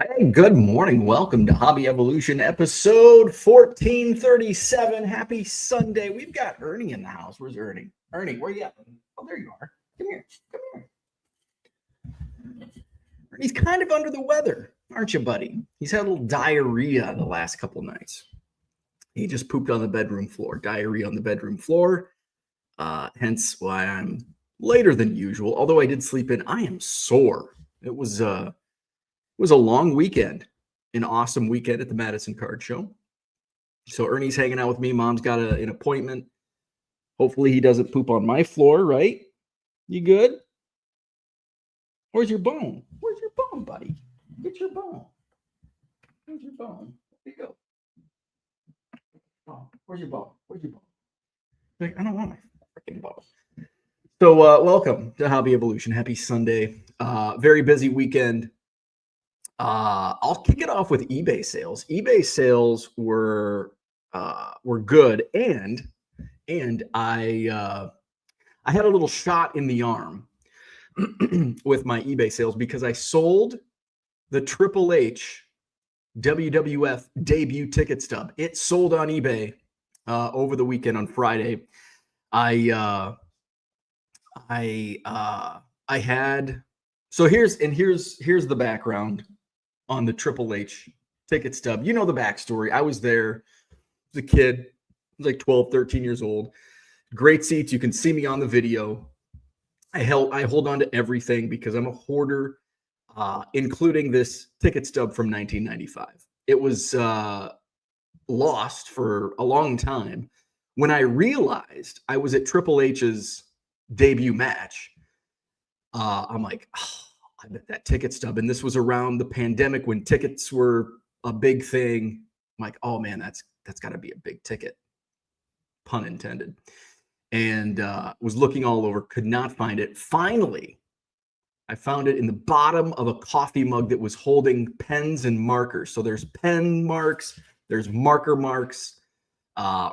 Hey, good morning. Welcome to Hobby Evolution episode 1437. Happy Sunday. We've got Ernie in the house. Where's Ernie? Ernie, where you at? Oh, there you are. Come here. Come here. Ernie's kind of under the weather, aren't you, buddy? He's had a little diarrhea the last couple nights. He just pooped on the bedroom floor. Diarrhea on the bedroom floor. Hence why I'm later than usual. Although I did sleep in, I am sore. It was a long weekend, an awesome weekend at the Madison Card Show. So Ernie's hanging out with me. Mom's got an appointment. Hopefully he doesn't poop on my floor, right? You good? Where's your bone? Where's your bone, buddy? Get your bone. Where's your bone? Where'd you go? Oh, where's your bone? Where's your bone? Like, I don't want my freaking bone. So welcome to Hobby Evolution. Happy Sunday. Very busy weekend. I'll kick it off with eBay sales. eBay sales were good, and I had a little shot in the arm with my eBay sales because I sold the Triple H WWF debut ticket stub. It sold on eBay over the weekend on Friday. Here's the background on the Triple H ticket stub. You know the backstory. I was there as a kid. I was like 12, 13 years old. Great seats. You can see me on the video. I hold on to everything because I'm a hoarder, including this ticket stub from 1995. It was lost for a long time. When I realized I was at Triple H's debut match, I'm like, oh, I bet that ticket stub. And this was around the pandemic when tickets were a big thing. I'm like, oh man, that's got to be a big ticket, pun intended. And was looking all over, could not find it. Finally, I found it in the bottom of a coffee mug that was holding pens and markers. So there's pen marks, there's marker marks,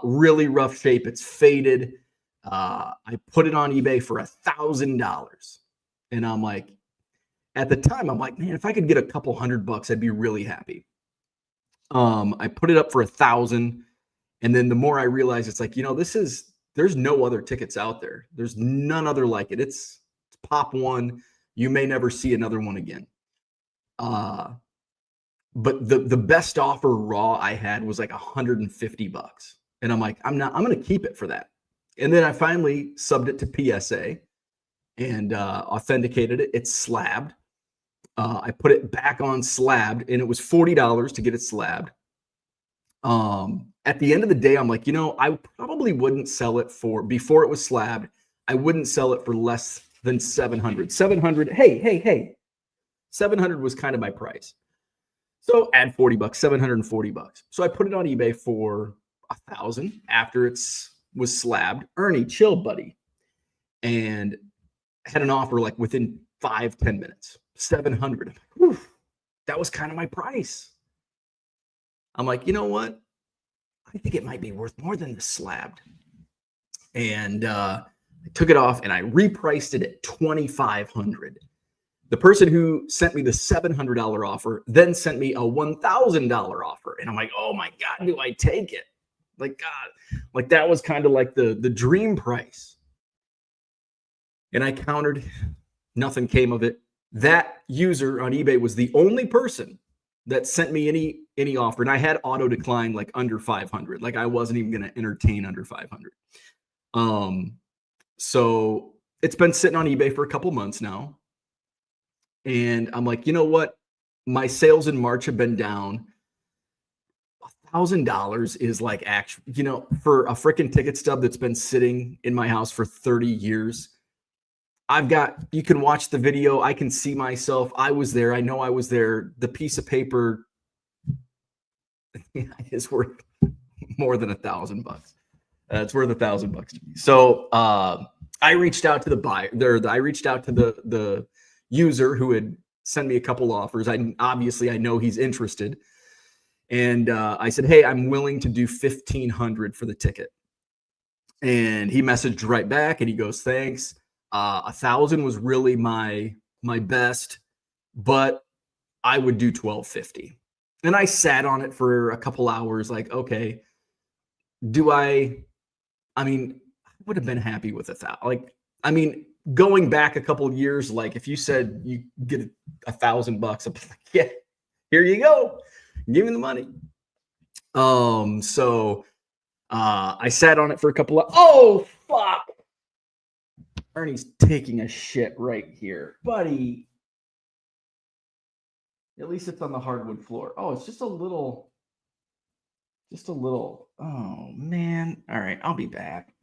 really rough shape. It's faded. I put it on eBay for $1,000. And I'm like, at the time, I'm like, man, if I could get a couple $100, I'd be really happy. I put it up for $1,000. And then the more I realized, it's like, there's no other tickets out there. There's none other like it. It's pop one. You may never see another one again. But the best offer raw I had was like $150. And I'm like, I'm going to keep it for that. And then I finally subbed it to PSA and authenticated it. It's slabbed. I put it back on slabbed, and it was $40 to get it slabbed. At the end of the day, I'm like, I probably wouldn't sell it before it was slabbed, I wouldn't sell it for less than $700. Hey. $700 was kind of my price. So add $40, $740. So I put it on eBay for $1,000 after it was slabbed. Ernie, chill, buddy. And had an offer like within 5-10 minutes. $700. Whew, that was kind of my price. I'm like, you know what? I think it might be worth more than the slabbed. And I took it off and I repriced it at $2,500. The person who sent me the $700 offer then sent me a $1,000 offer. And I'm like, oh my God, do I take it? Like, God, like that was kind of like the dream price. And I countered, nothing came of it. That user on eBay was the only person that sent me any offer. And I had auto decline like under 500. Like I wasn't even going to entertain under 500. So it's been sitting on eBay for a couple months now. And I'm like, you know what? My sales in March have been down. $1,000 is like actually, for a freaking ticket stub that's been sitting in my house for 30 years. You can watch the video. I can see myself. I was there. I know I was there. The piece of paper is worth more than $1,000. It's worth $1,000 to me. So I reached out to the buyer. I reached out to the user who had sent me a couple offers. I know he's interested. And I said, hey, I'm willing to do $1,500 for the ticket. And he messaged right back and he goes, thanks. $1,000 was really my best, but I would do 1250. And I sat on it for a couple hours, like, okay, I mean, I would have been happy with going back a couple of years, like if you said you get $1,000, I'd be like, yeah, here you go. Give me the money. I sat on it for a couple of, oh, fuck. Ernie's taking a shit right here. Buddy. At least it's on the hardwood floor. Oh, it's just a little. Oh, man. All right, I'll be back.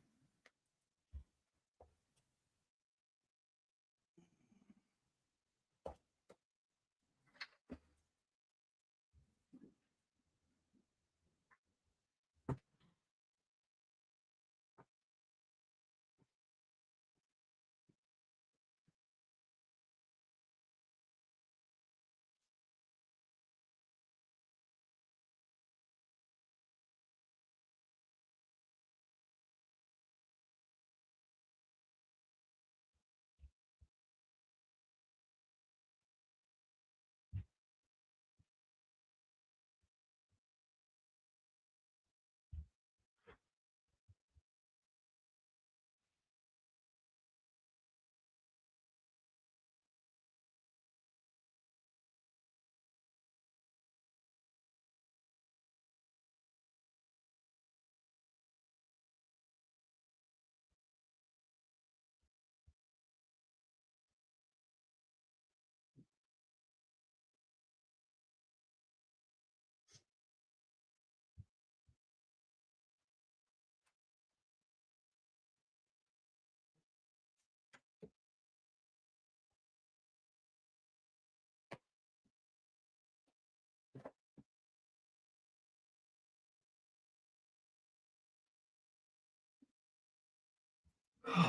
At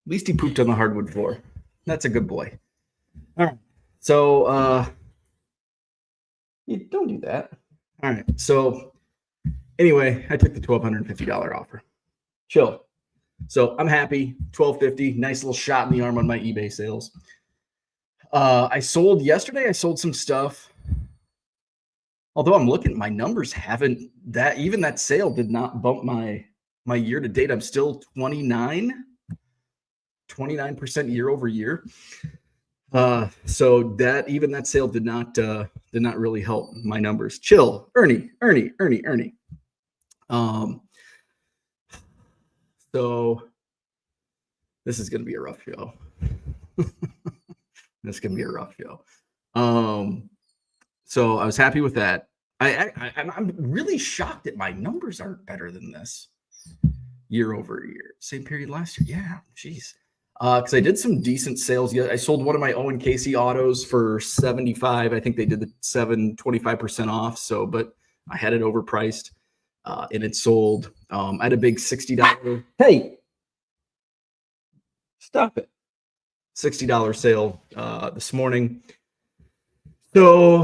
least he pooped on the hardwood floor. That's a good boy. All right. So, don't do that. All right. So, anyway, I took the $1,250 offer. Chill. So I'm happy. $1,250. Nice little shot in the arm on my eBay sales. I sold yesterday. I sold some stuff. Although I'm looking, my numbers haven't. Even that sale did not bump my year to date. I'm still 29% year over year. So that sale did not really help my numbers. Chill, Ernie. So this is going to be a rough show. So I was happy with that. I'm really shocked that my numbers aren't better than this year over year. Same period last year. Yeah, geez. Because I did some decent sales. Yeah, I sold one of my Owen Casey autos for $75. I think they did the 25% off. So, but I had it overpriced, and it sold. I had a big $60. Hey, stop it! $60 sale this morning. So,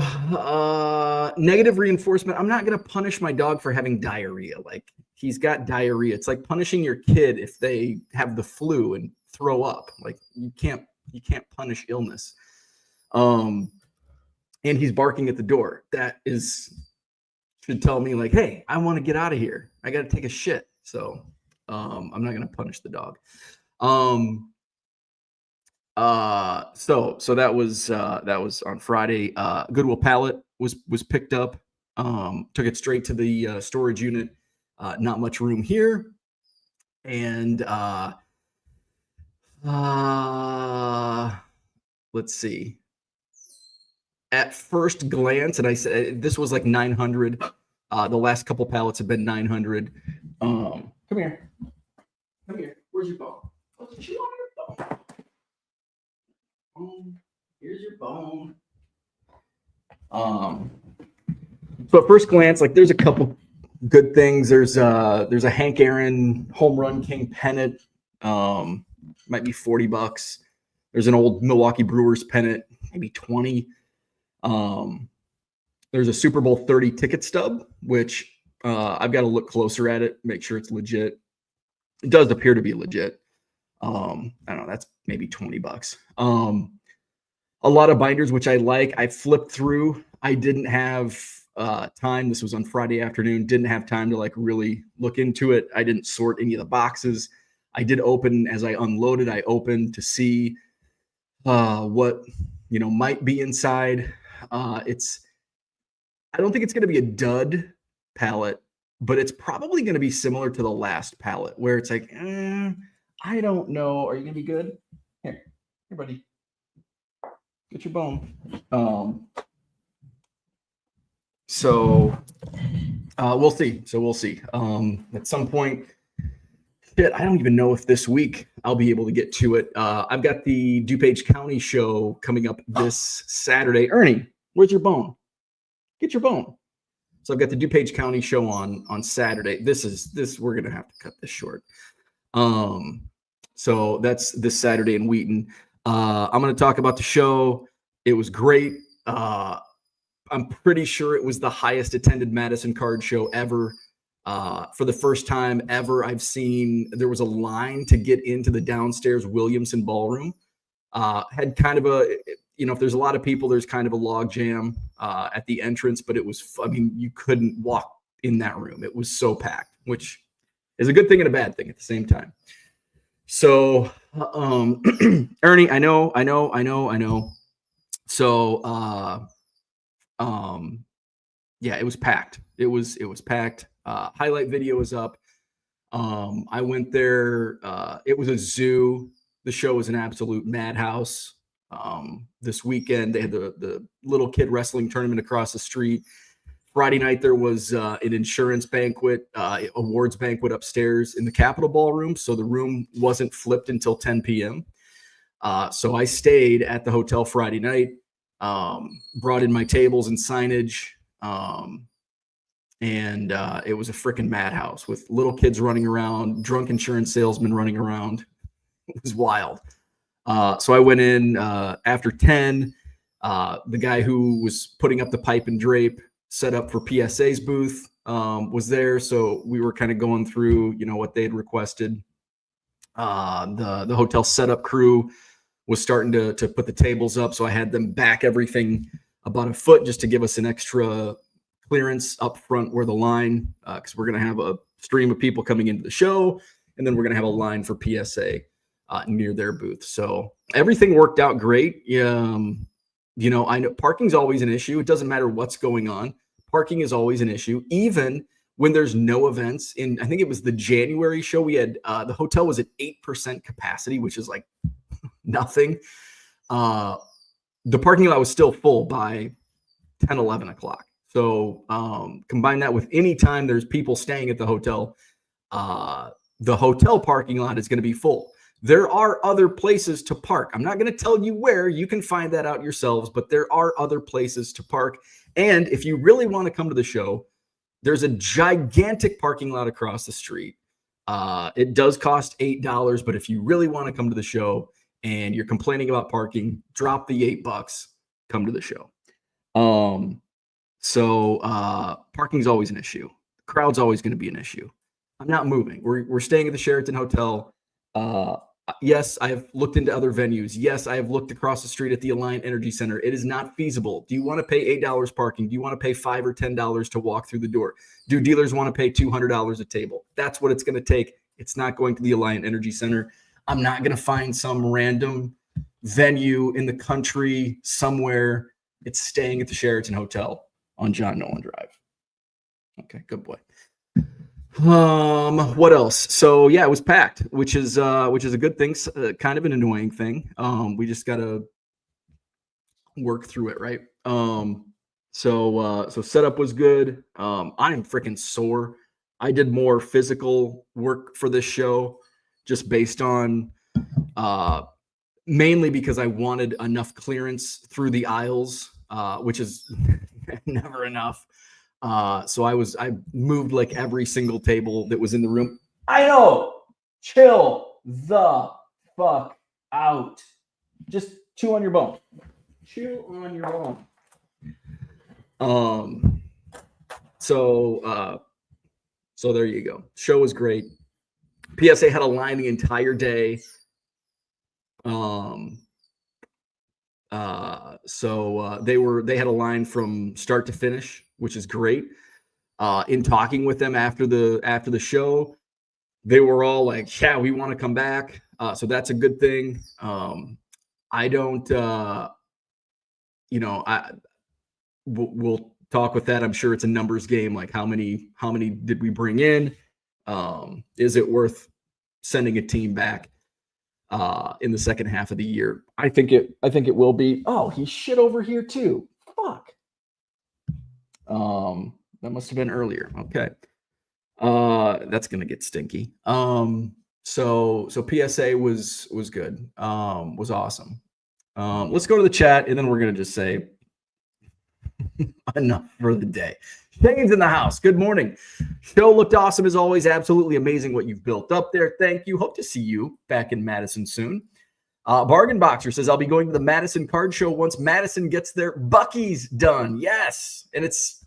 negative reinforcement. I'm not going to punish my dog for having diarrhea. Like, he's got diarrhea. It's like punishing your kid if they have the flu and throw up. Like, you can't punish illness. And he's barking at the door. That should tell me, like, hey, I want to get out of here. I got to take a shit. So, I'm not going to punish the dog. So that was on Friday. Goodwill pallet was picked up. Took it straight to the storage unit. Not much room here. And let's see. At first glance, and I said this was like 900. The last couple pallets have been 900. Come here. Where's your bone? What you want your bone? Here's your bone. So at first glance, like, there's a couple good things. There's a Hank Aaron home run king pennant. Might be $40. There's an old Milwaukee Brewers pennant, maybe 20. There's a Super Bowl 30 ticket stub, which I've got to look closer at it, make sure it's legit. It does appear to be legit. I don't know, that's maybe $20. A lot of binders, which I like. I flipped through. I didn't have time. This was on Friday afternoon. Didn't have time to like really look into it. I didn't sort any of the boxes. I did open as I unloaded. I opened to see what might be inside. I don't think it's going to be a dud pallet, but it's probably going to be similar to the last pallet where it's like, I don't know. Are you going to be good? Here, buddy. Get your bone. So we'll see. At some point, I don't even know if this week I'll be able to get to it. I've got the DuPage County show coming up this Saturday. Ernie, where's your bone? Get your bone. So I've got the DuPage County show on Saturday. We're gonna have to cut this short. So that's this Saturday in Wheaton. I'm going to talk about the show. It was great. I'm pretty sure it was the highest attended Madison Card Show ever. For the first time ever, I've seen there was a line to get into the downstairs Williamson Ballroom. Had kind of if there's a lot of people, there's kind of a log jam at the entrance, but you couldn't walk in that room. It was so packed, which is a good thing and a bad thing at the same time. So, Ernie, I know. So, yeah, it was packed. It was packed. Highlight video is up. I went there. It was a zoo. The show was an absolute madhouse. This weekend they had the little kid wrestling tournament across the street. Friday night there was an insurance banquet, awards banquet upstairs in the Capitol Ballroom. So the room wasn't flipped until 10 p.m. So I stayed at the hotel Friday night, brought in my tables and signage, and it was a freaking madhouse with little kids running around, drunk insurance salesmen running around. It was wild. So I went in after 10. The guy who was putting up the pipe and drape set up for PSA's booth was there. So we were kind of going through, what they had requested. The hotel setup crew was starting to put the tables up. So I had them back everything about a foot just to give us an extra clearance up front where the line, because we're going to have a stream of people coming into the show. And then we're going to have a line for PSA near their booth. So everything worked out great. I know parking's always an issue. It doesn't matter what's going on. Parking is always an issue, even when there's no events. I think it was the January show. We had the hotel was at 8% capacity, which is like nothing. The parking lot was still full by 10, 11 o'clock. So combine that with any time there's people staying at the hotel parking lot is going to be full. There are other places to park. I'm not going to tell you where. You can find that out yourselves, but there are other places to park. And if you really want to come to the show, there's a gigantic parking lot across the street. It does cost $8, but if you really want to come to the show and you're complaining about parking, drop the $8, come to the show. So parking's always an issue. The crowd's always going to be an issue. I'm not moving. We're staying at the Sheraton Hotel. Yes, I have looked into other venues. Yes, I have looked across the street at the Alliant Energy Center. It is not feasible. Do you want to pay $8 parking? Do you want to pay $5 or $10 to walk through the door? Do dealers want to pay $200 a table? That's what it's going to take. It's not going to the Alliant Energy Center. I'm not going to find some random venue in the country somewhere. It's staying at the Sheraton Hotel on John Nolan Drive. Okay, good boy. What else? So yeah, it was packed, which is a good thing. Kind of an annoying thing. We just got to work through it, right? So setup was good. I am freaking sore. I did more physical work for this show, just based on, mainly because I wanted enough clearance through the aisles, which is never enough. So I moved like every single table that was in the room. I know. Chill the fuck out. Just chew on your bone. Chew on your bone. So there you go. Show was great. PSA had a line the entire day. So they had a line from start to finish, which is great. In talking with them after the show, they were all like, yeah, we want to come back. So that's a good thing. I don't, we'll talk with that. I'm sure it's a numbers game. Like how many did we bring in? Is it worth sending a team back in the second half of the year? I think it will be. Oh, he shit over here too. Fuck. That must have been earlier. Okay. That's gonna get stinky. So PSA was good. Was awesome. Let's go to the chat, and then we're gonna just say enough for the day. Shane's in the house. Good morning. Show looked awesome as always. Absolutely amazing what you've built up there. Thank you. Hope to see you back in Madison soon. Bargain Boxer says, I'll be going to the Madison Card Show once Madison gets their Buc-ee's done. Yes. And it's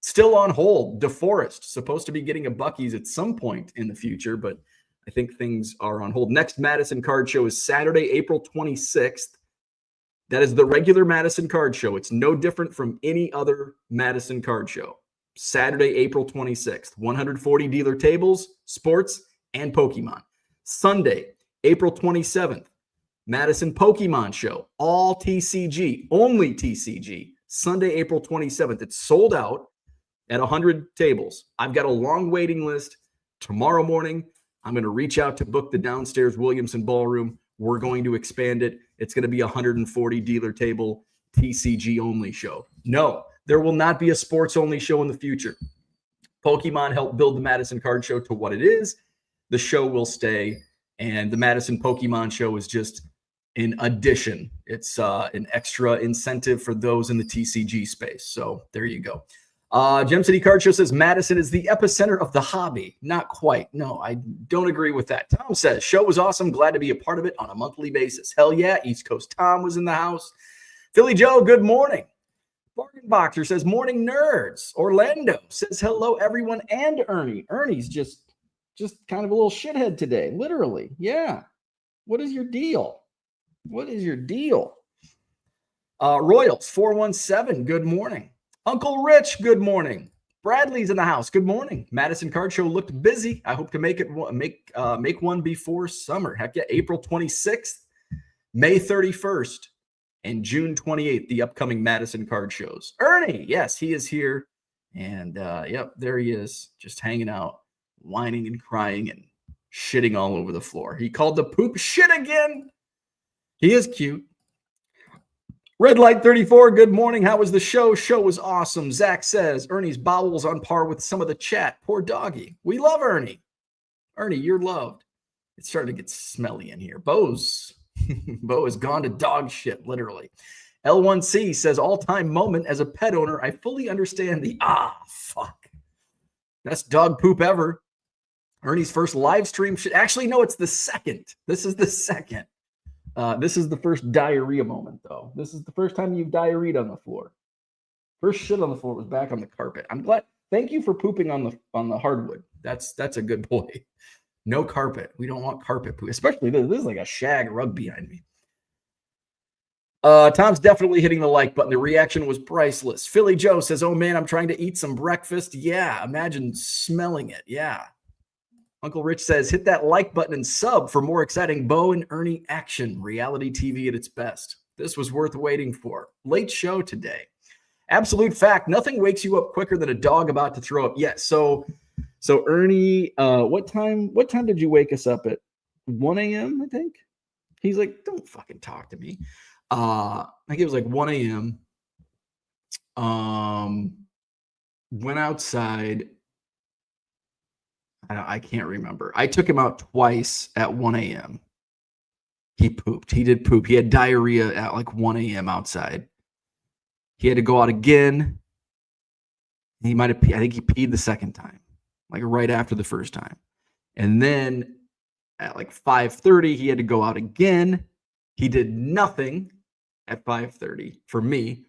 still on hold. DeForest supposed to be getting a Buc-ee's at some point in the future, but I think things are on hold. Next Madison Card Show is Saturday, April 26th. That is the regular Madison Card Show. It's no different from any other Madison Card Show. Saturday, April 26th. 140 dealer tables, sports, and Pokemon. Sunday, April 27th. Madison Pokemon Show. All TCG. Only TCG. Sunday, April 27th. It's sold out at 100 tables. I've got a long waiting list. Tomorrow morning, I'm going to reach out to book the downstairs Williamson Ballroom. We're going to expand it. It's going to be a 140 dealer table TCG only show. No, there will not be a sports only show in the future. Pokemon helped build the Madison Card Show to what it is. The show will stay, and the Madison Pokemon Show is just an addition. It's an extra incentive for those in the TCG space. So there you go. Gem City Card Show says Madison is the epicenter of the hobby. Not quite. No, I don't agree with that. Tom says, show was awesome. Glad to be a part of it on a monthly basis. Hell yeah. East Coast Tom was in the house. Philly Joe, good morning. Bargain Boxer says, morning nerds. Orlando says, hello, everyone, and Ernie. Ernie's just kind of a little shithead today. Literally. Yeah. What is your deal? What is your deal? Royals 417, good morning. Uncle Rich, good morning. Bradley's in the house. Good morning. Madison Card Show looked busy. I hope to make one before summer. Heck yeah, April 26th, May 31st, and June 28th, the upcoming Madison Card Shows. Ernie, yes, he is here. And yep, there he is, just hanging out, whining and crying and shitting all over the floor. He called the poop shit again. He is cute. Red Light 34, good morning. How was the show? Show was awesome. Zach says, Ernie's bowels on par with some of the chat. Poor doggy. We love Ernie. Ernie, you're loved. It's starting to get smelly in here. Bo has gone to dog shit, literally. L1C says, all-time moment as a pet owner. I fully understand the, fuck. Best dog poop ever. Ernie's first live stream. Actually, no, it's the second. This is the second. This is the first diarrhea moment, though. This is the first time you've diarrheaed on the floor. First shit on the floor was back on the carpet. I'm glad. Thank you for pooping on the hardwood. That's a good boy. No carpet. We don't want carpet poop, especially this is like a shag rug behind me. Tom's definitely hitting the like button. The reaction was priceless. Philly Joe says, "Oh man, I'm trying to eat some breakfast." Yeah, imagine smelling it. Yeah. Uncle Rich says, hit that like button and sub for more exciting Bo and Ernie action. Reality TV at its best. This was worth waiting for. Late show today. Absolute fact. Nothing wakes you up quicker than a dog about to throw up. Yeah. So Ernie, what time did you wake us up at? 1 a.m. I think. He's like, don't fucking talk to me. I think it was like 1 a.m. Went outside. I can't remember. I took him out twice at 1 a.m. He pooped. He did poop. He had diarrhea at like 1 a.m. outside. He had to go out again. I think he peed the second time, like right after the first time. And then at like 5:30, he had to go out again. He did nothing at 5:30 for me.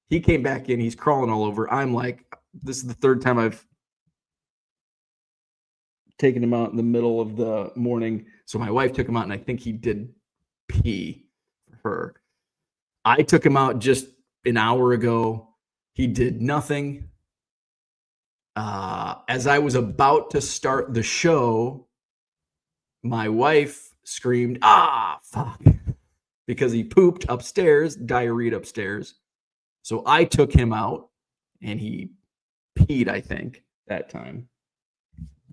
He came back in. He's crawling all over. I'm like, this is the third time I've taken him out in the middle of the morning. So my wife took him out, and I think he did pee for her. I took him out just an hour ago. He did nothing. As I was about to start the show, my wife screamed, "Ah, fuck," because he pooped upstairs, diarrheaed upstairs. So I took him out and he peed, I think, that time.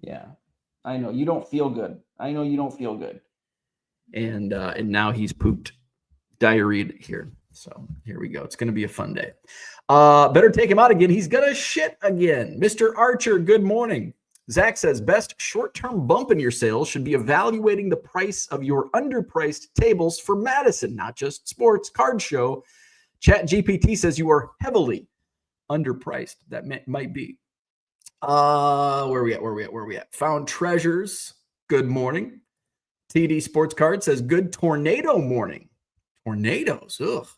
Yeah, I know you don't feel good. I know you don't feel good. And now he's pooped, diarrheaed here. So here we go. It's going to be a fun day. Better take him out again. He's going to shit again. Mr. Archer, good morning. Zach says, best short-term bump in your sales should be evaluating the price of your underpriced tables for Madison, not just Sports Card Show. Chat GPT says you are heavily underpriced. That might be. Where we at? Found Treasures, good morning. TD Sports Card says, good tornado morning. Tornadoes, ugh.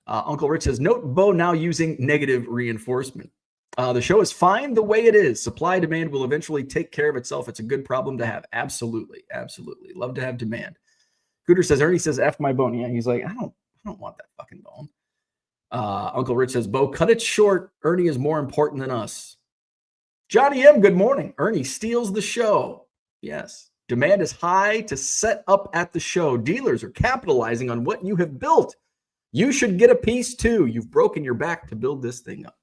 Uncle Rich says, note Bo now using negative reinforcement. The show is fine the way it is. Supply demand will eventually take care of itself. It's a good problem to have. Absolutely. Absolutely. Love to have demand. Cooter says, Ernie says, F my bone. Yeah, he's like, I don't want that fucking bone. Uncle Rich says, Bo, cut it short. Ernie is more important than us. Johnny M, good morning. Ernie steals the show. Yes. Demand is high to set up at the show. Dealers are capitalizing on what you have built. You should get a piece too. You've broken your back to build this thing up.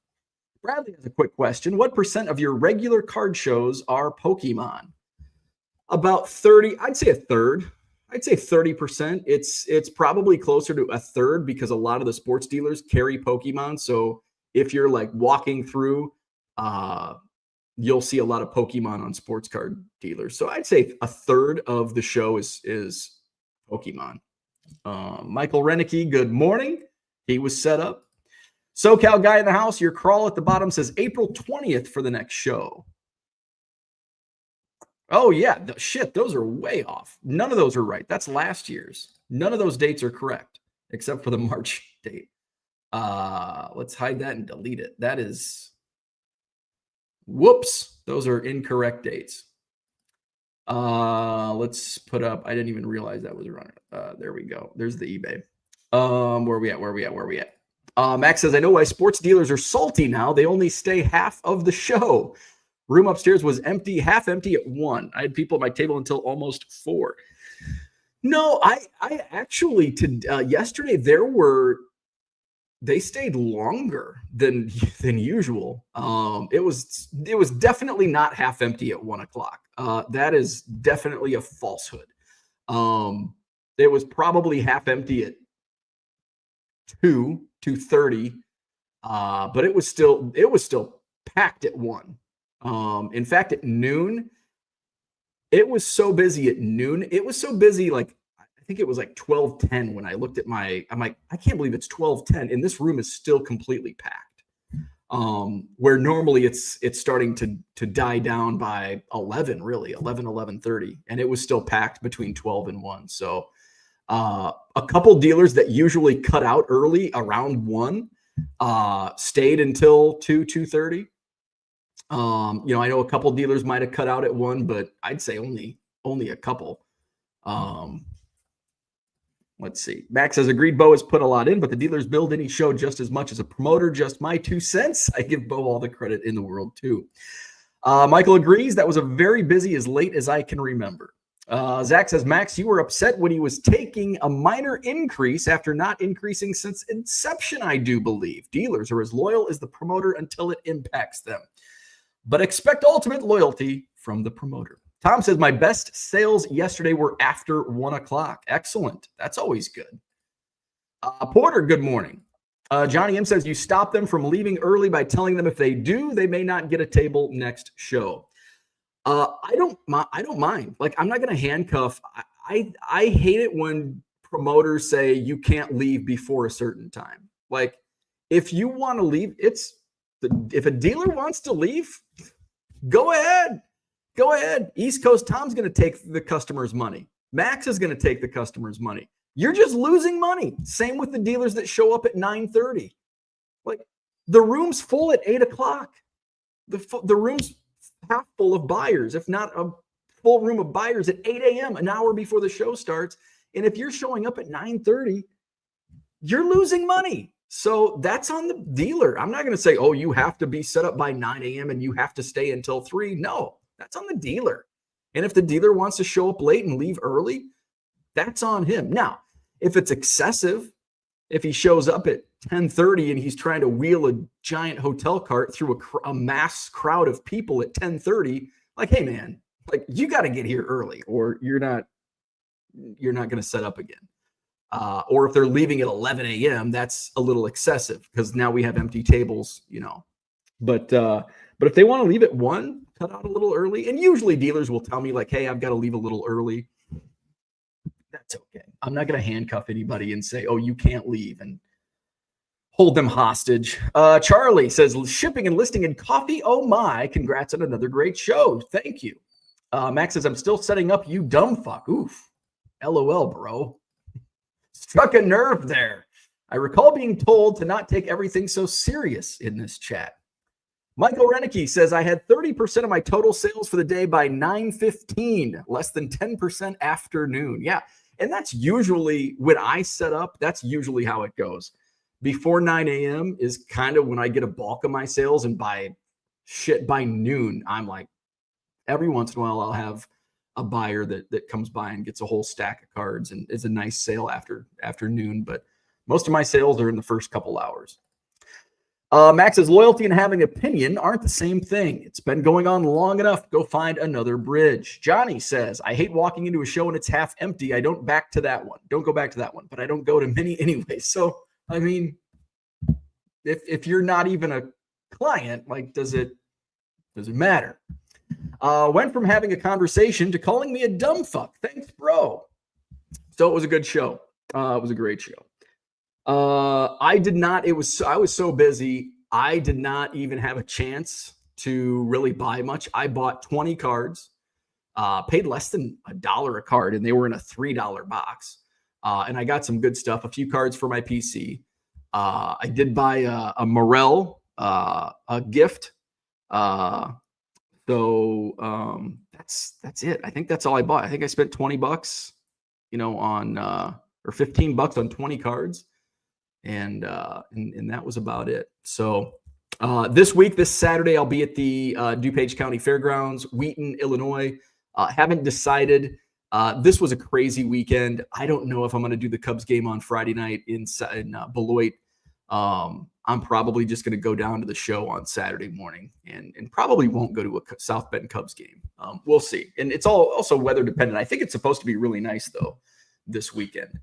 Bradley has a quick question. What % of your regular card shows are Pokemon? About 30. I'd say a third. I'd say 30%. It's probably closer to a third because a lot of the sports dealers carry Pokemon. So if you're like walking through, you'll see a lot of Pokemon on sports card dealers. So I'd say a third of the show is Pokemon. Michael Renicky, good morning. He was set up. SoCal guy in the house, your crawl at the bottom says April 20th for the next show. Oh, yeah. Shit, those are way off. None of those are right. That's last year's. None of those dates are correct, except for the March date. Let's hide that and delete it. That is... Whoops. Those are incorrect dates. Let's put up... I didn't even realize that was running. There we go. There's the eBay. Where we at? Max says, I know why sports dealers are salty now. They only stay half of the show. Room upstairs was empty, half empty at 1. I had people at my table until almost 4. No, I actually, yesterday, they stayed longer than usual. It was definitely not half empty at 1 o'clock. That is definitely a falsehood. It was probably half empty at 2:30, but it was still packed at 1. In fact, at noon, it was so busy at noon. It was so busy, like I think it was like 12:10 when I looked at I'm like, I can't believe it's 12:10 and this room is still completely packed. Where normally it's starting to die down by 11, really 11:30, and it was still packed between 12 and 1. So a couple dealers that usually cut out early around 1 stayed until 2:30. I know a couple dealers might have cut out at 1, but I'd say only a couple. Let's see. Max says, agreed, Bo has put a lot in, but the dealers build any show just as much as a promoter. Just my 2 cents. I give Bo all the credit in the world, too. Michael agrees. That was a very busy as late as I can remember. Zach says, Max, you were upset when he was taking a minor increase after not increasing since inception, I do believe. Dealers are as loyal as the promoter until it impacts them. But expect ultimate loyalty from the promoter. Tom says, my best sales yesterday were after 1 o'clock. Excellent. That's always good. Porter, good morning. Johnny M says, you stop them from leaving early by telling them if they do, they may not get a table next show. I don't mind. Like, I'm not going to handcuff. I hate it when promoters say you can't leave before a certain time. Like, if you want to leave, if a dealer wants to leave, go ahead. Go ahead. East Coast Tom's going to take the customer's money. Max is going to take the customer's money. You're just losing money. Same with the dealers that show up at 9:30. Like, the room's full at 8 o'clock. The room's half full of buyers, if not a full room of buyers at 8 a.m., an hour before the show starts. And if you're showing up at 9:30, you're losing money. So that's on the dealer. I'm not going to say, oh, you have to be set up by 9 a.m. and you have to stay until 3. No, that's on the dealer. And if the dealer wants to show up late and leave early, that's on him. Now, if it's excessive, if he shows up at 10:30 and he's trying to wheel a giant hotel cart through a mass crowd of people at 10:30, like, hey, man, like, you got to get here early or you're not going to set up again. Or if they're leaving at 11 a.m., that's a little excessive because now we have empty tables, But if they want to leave at 1, cut out a little early. And usually dealers will tell me like, hey, I've got to leave a little early. That's okay. I'm not going to handcuff anybody and say, oh, you can't leave and hold them hostage. Charlie says, shipping and listing in coffee. Oh my, congrats on another great show. Thank you. Max says, I'm still setting up, you dumb fuck. Oof. LOL, bro. Struck a nerve there. I recall being told to not take everything so serious in this chat. Michael Renicky says, I had 30% of my total sales for the day by 9:15, less than 10% afternoon. Yeah. And that's usually when I set up, that's usually how it goes. Before 9 a.m. is kind of when I get a bulk of my sales. And by noon, I'm like, every once in a while, I'll have a buyer that comes by and gets a whole stack of cards and it's a nice sale after noon. But most of my sales are in the first couple hours. Max says, loyalty and having opinion aren't the same thing. It's been going on long enough. Go find another bridge. Johnny says, I hate walking into a show and it's half empty. I don't go back to that one, but I don't go to many anyway. So, I mean, if you're not even a client, like, does it matter? Went from having a conversation to calling me a dumb fuck. Thanks, bro. So it was a good show. It was a great show. I was so busy. I did not even have a chance to really buy much. I bought 20 cards, paid less than $1 a card, and they were in a $3 box. And I got some good stuff, a few cards for my PC. I did buy a Morel, a gift. So that's it. I think that's all I bought. I think I spent $20, on or $15 on 20 cards. And that was about it. So this Saturday, I'll be at the DuPage County Fairgrounds, Wheaton, Illinois. Haven't decided. This was a crazy weekend. I don't know if I'm going to do the Cubs game on Friday night in Beloit. I'm probably just going to go down to the show on Saturday morning and probably won't go to a South Bend Cubs game. We'll see. And it's all also weather dependent. I think it's supposed to be really nice though this weekend.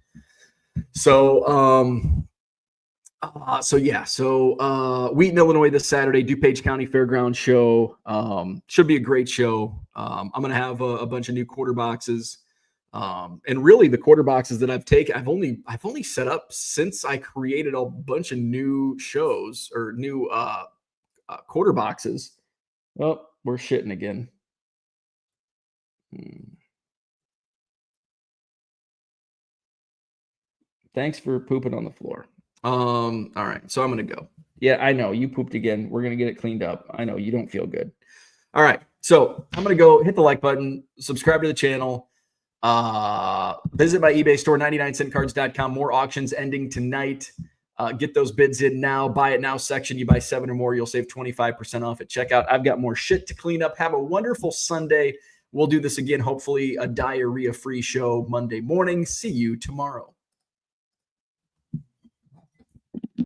So Wheaton, Illinois this Saturday, DuPage County Fairgrounds show. Should be a great show. I'm going to have a bunch of new quarter boxes. And really the quarter boxes that I've taken, I've only set up since I created a bunch of new shows or new quarter boxes. Oh, we're shitting again. Thanks for pooping on the floor. All right, so I'm going to go. Yeah, I know you pooped again. We're going to get it cleaned up. I know you don't feel good. All right, so I'm going to go hit the like button, subscribe to the channel. Visit my eBay store, 99centcards.com. More auctions ending tonight. Get those bids in now. Buy it now section. You buy 7 or more, you'll save 25% off at checkout. I've got more shit to clean up. Have a wonderful Sunday. We'll do this again, hopefully a diarrhea-free show Monday morning. See you tomorrow.